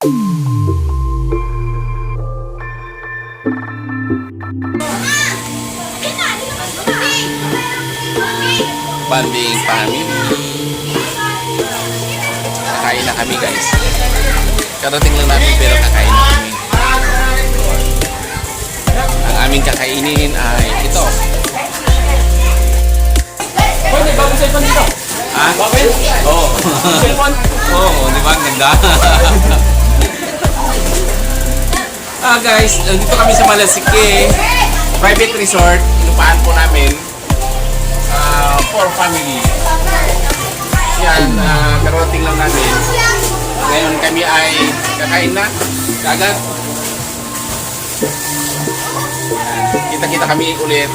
Banding family. Kakain na kami, guys. Karating lang namin pero kakain na kami. Ang aming kakainin ay ito. Hoy, may bagong cellphone dito. Ah? Bakit? Oo. Cellphone? Oo, di ba? Ang ganda. Guys, dito kami sa Malasike Private Resort. Inupaan po namin for family. Yan, karating lang namin. Ngayon kami ay kakain na. Kagad. Kita-kita kami ulit.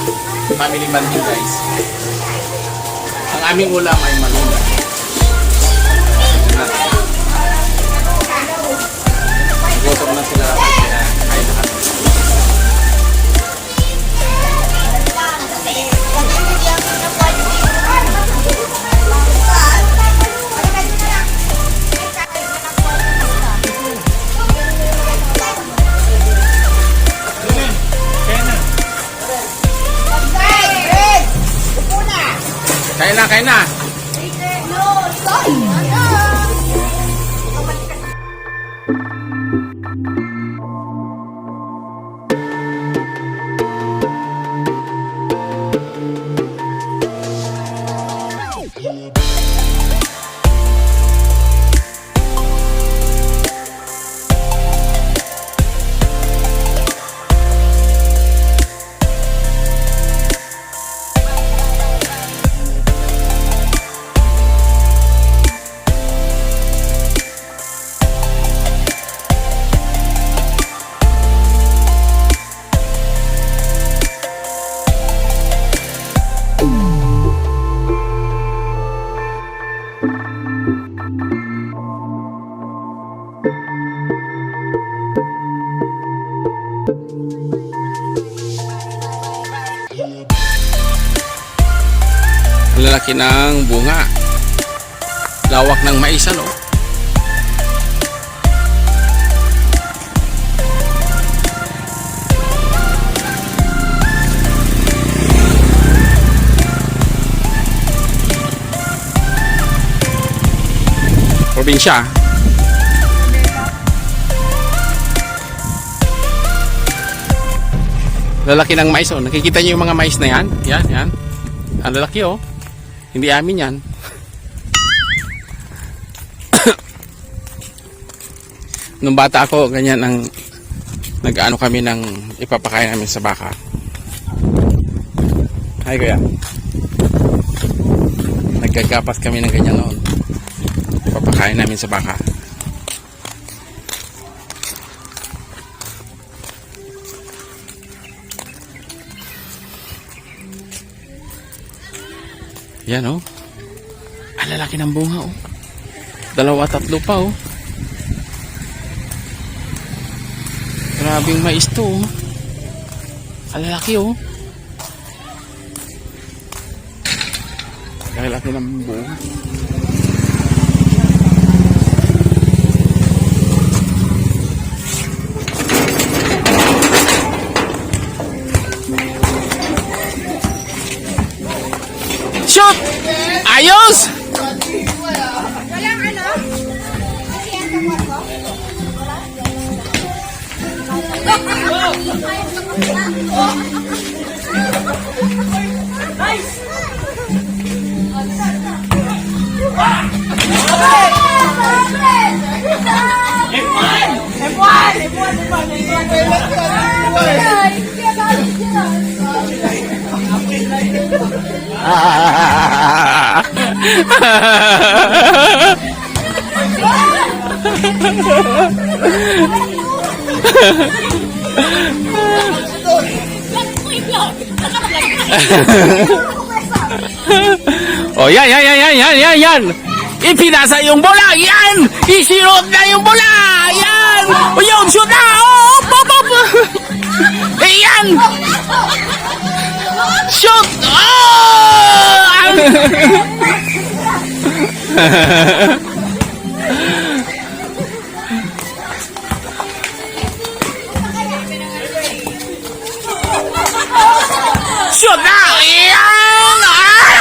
Family bonding, guys. Ang aming ulam ay malunggay. Gutom na sila. Kaya kain na kami. Kain na. Lalaki ng bunga. Lawak ng mais, ano? Probinsya. Lalaki ng mais, oh. Nakikita niyo yung mga mais na yan? Yan. Ang lalaki, oh. Hindi amin yan. Nung bata ako, ganyan ang nag-ano kami ng ipapakain namin sa baka. Ay, kuya. Nagkakapas kami ng ganyan noon. Ipapakain namin sa baka. Yan, oh. Ang lalaki ng bunga, oh. 2-3 pa, oh. Grabing mais to, oh. Ang lalaki, oh. Ang lalaki ng bunga. Shoot! Ayos! Walang ano? Nice! Oh, yan. Ipinasa yung bola. Yan! Isirot na yung bola. Yan! O yun, shoot na! Oh, pop! Yan! Shoot! Oh! shoot na! Yan! Ah!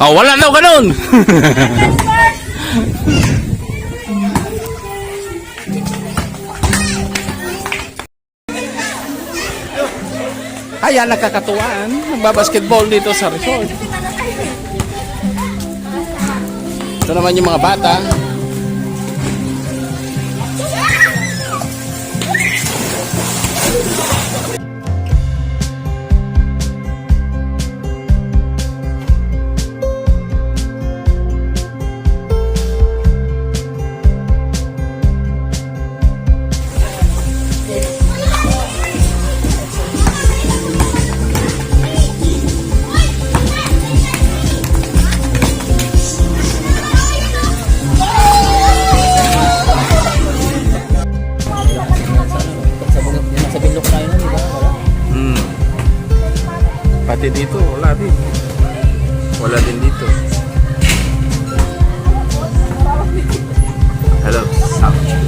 Oh, wala daw ganun. Ayan, nakakatuwaan. Nagbabasketball dito sa resort. Ito naman yung mga bata. Sa bindok tayo na, di ba? Wala. Pati dito, wala din. Wala din dito. Hello, sound check.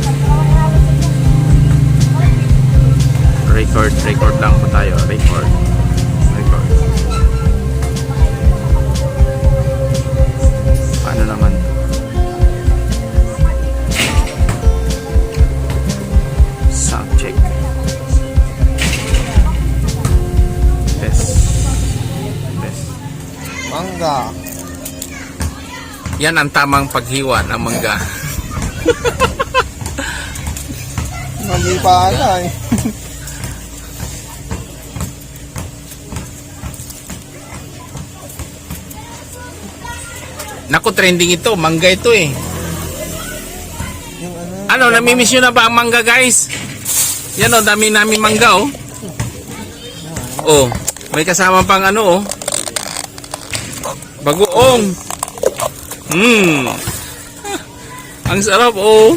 Record lang po tayo. Record. Paano naman? Sound check. Test. Mangga. Yan ang tamang paghiwa ng mangga. Mali pa ata eh. Naku, trending ito. Mangga ito eh. Yung Ano, namimiss nyo na ba ang mangga, guys? Yan o, dami namin mangga oh. Oh, may kasama pang ano oh. Bagoong. Ang sarap oh.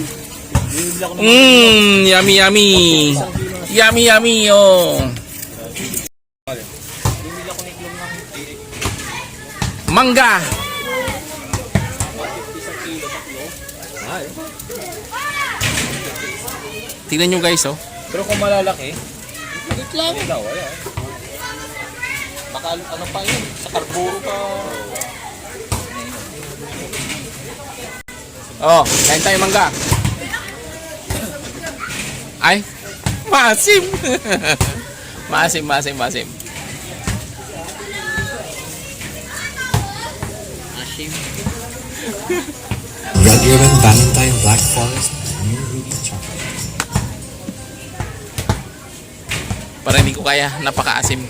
Yummy yummy. Yummy yummy oh. Mangga. Tingnan nyo guys oh. Pero kung malalaki, magit lang. Wala. Baka ano pa yun, sa karburo pa. Oh, kain tayo mangga. Ay, maasim. maasim. Red Ribbon Valentine Black Forest New Ruby Chocolate. Para hindi ko kaya, napakaasim.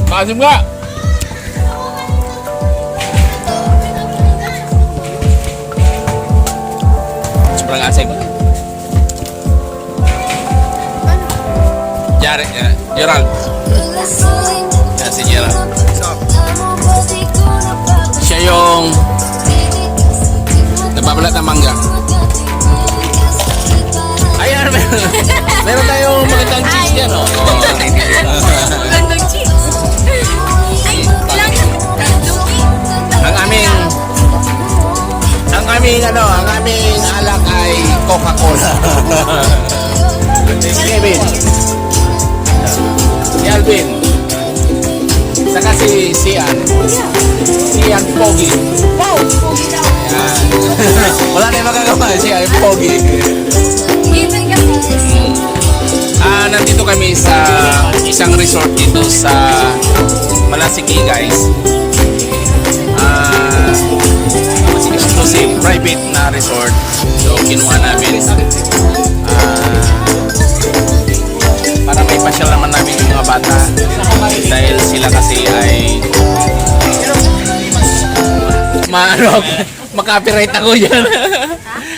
Maasim nga! Sobrang asim. Gerald. Yan si Gerald. Siya yung nababalat ng mangga. Ayan, meron tayong magandang cheese dyan, oh. Magandang cheese. Ay, lang. ang aming alak ay Coca-Cola. Si Kevin. Si Alvin. Saka si Sian. Sian Pogi. Wow, pogi daw. Ayan. Wala na yung magagawa. Sian Pogi. Given kasi. Nandito kami sa isang resort dito sa Malasiki, guys. Exclusive private na resort. So kinuha namin para may pasyal naman namin yung mga bata dahil sila kasi ay makapiright ako dyan.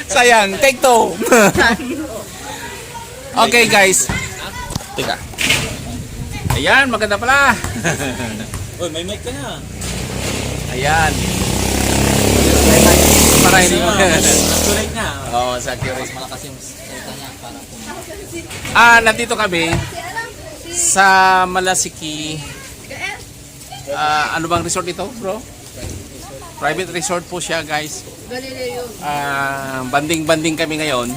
Sayang, take two. Okay guys. Teka. Ayan, maganda pala. Uy, may mic ka na. Ayan. Para hindi mo. Tulad na. Oo, sa accurate. Malakas yung salita niya para Nandito kami sa Malasiki. Ano bang resort ito, bro? Private resort po siya, guys. Galileo. Banding-banding kami ngayon.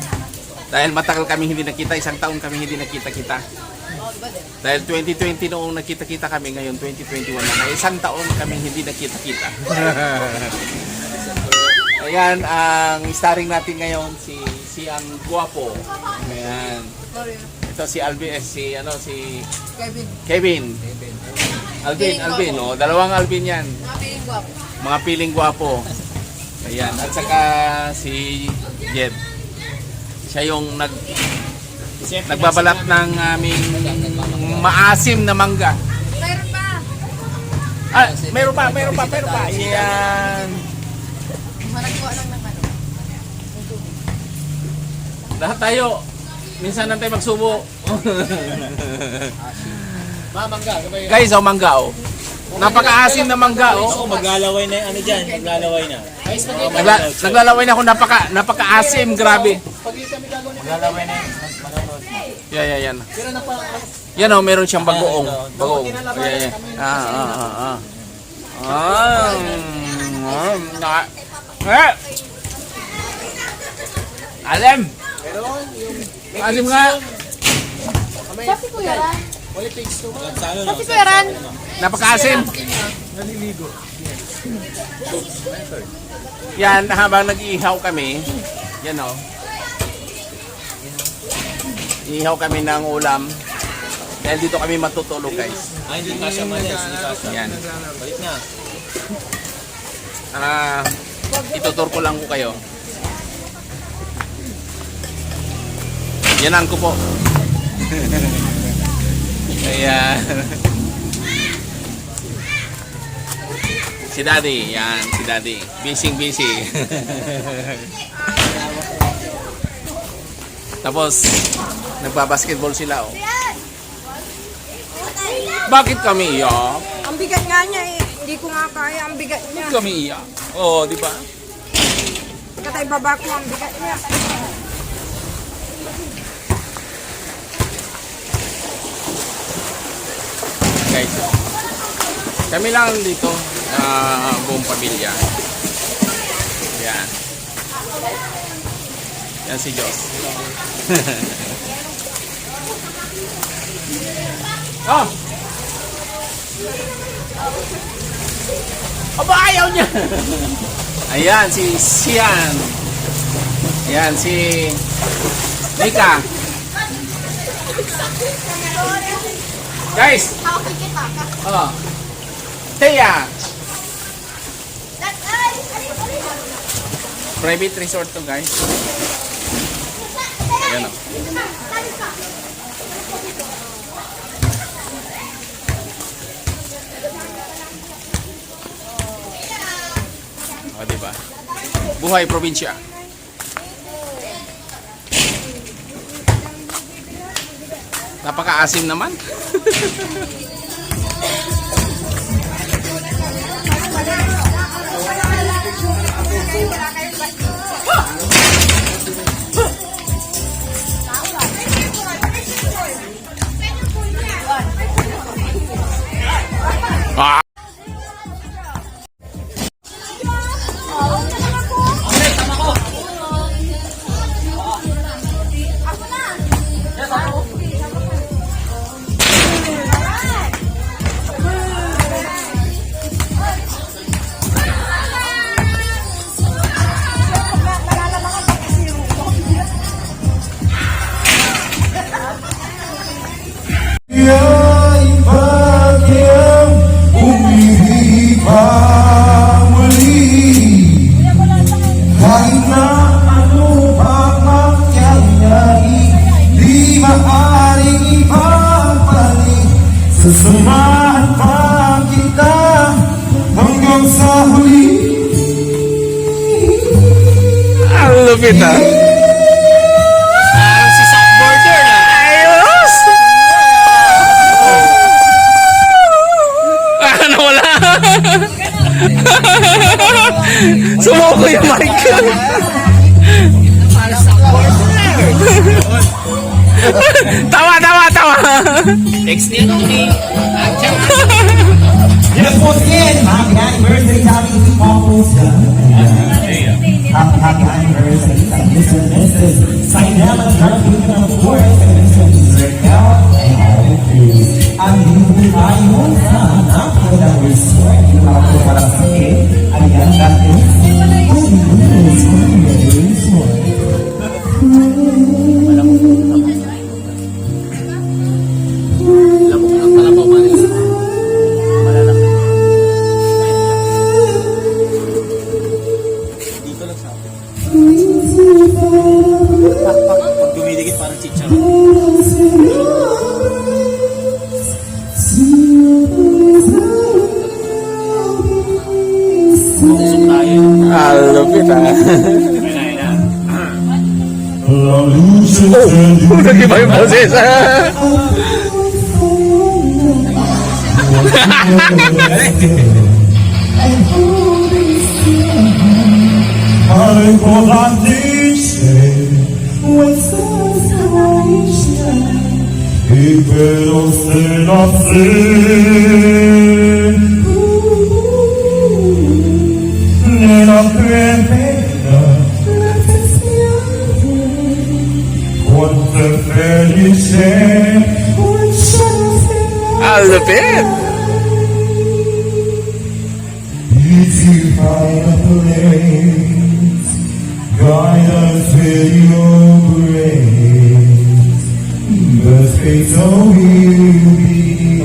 Dahil matagal kami hindi nakita, isang taon kami hindi nakita-kita. Dahil 2020 noong nakita-kita kami, ngayon 2021 na. Isang taon kami hindi nakita-kita. Ayan, ang starring natin ngayon si ang guwapo. Ayan. Ito si si Kevin. Kevin. Alvin, oh, dalawang Alvin 'yan. Mapiling guwapo. Mga piling guwapo. Ayan, at saka si Jed. Siya yung nagbabalat ng aming maasim na mangga. Meron pa. Meron pa. Ayan. Managkuha lang ng ano. Lahat tayo. Minsan lang tayo magsubo. Mangga, sabay. Guys, mangga, oh. Napakaasim na mangga, oh. Maglalaway na yung ano dyan, maglalaway na. Naglalaway na ako, napakaasim, grabe. Maglalaway na yun, manonood. Yan. Yan, oh, meron siyang bagoong. Ayan. Alam! Asim nga! Sabi ko yaran. Salo Sabi ko yaran. Napakaasim! Yan, habang nag-iihaw kami, yan o. Iihaw kami ng ulam. Dahil dito kami matutulog, guys. Hindi kasya man yan, hindi kasya. Yan. Balik na. Itutur ko lang ko kayo. Yanan ko po. Ayan. Si Daddy, yan, si Daddy. Busy. Tapos, nagbabasketball sila, oh. Bakit kami iyak? Ang bigat nga niya eh. Hindi ko nga kaya ang bigat niya. Bakit kami iyak? Oh, di ba? Katay baba ko ang bigat niya. Guys, kami lang dito, buong pamilya. Yan. Yan si Diyos. Oh! Aba, ayaw niya! Ayan, si Sian. Ayan, si Mika. Guys! Oh. Teya! Private resort to, guys. Ayan o. O, diba? Buhay probinsya. Napaka-asim naman. Ah! Ay bagyang umihipang muli. Kahit na ano pa mangyayari, di maaaring ipagpalit. Sasamahan pa kita hanggang sa huli. Ang lupit, ah. Si Supporter na. Ayos! Nawala. Tawa, tawa, tawa. Ex niya nung ni Achaw. Yes, once again, happy anniversary sa ating couples. Happy anniversary sa Mr. and Mrs. Sainel at Garfield and of course, Mr. Raquel and Alfred. Ang hindi tayo sa napakagandang resort. Yung ako para sa akin, ang ganda is resort. Lamok ng kalabaw man. Malalaki. Dito lang sa akin. Pag dumidikit parang chicharon. Usok tayo. Lupit ah. La luce Oh, nag-iba yung boses ah. Ay, podrán dice, vuestras raíces, y pelos de nacer. Nella primavera, quanto felice, Lupit. if you find a place, guide us with your grace. The space so will be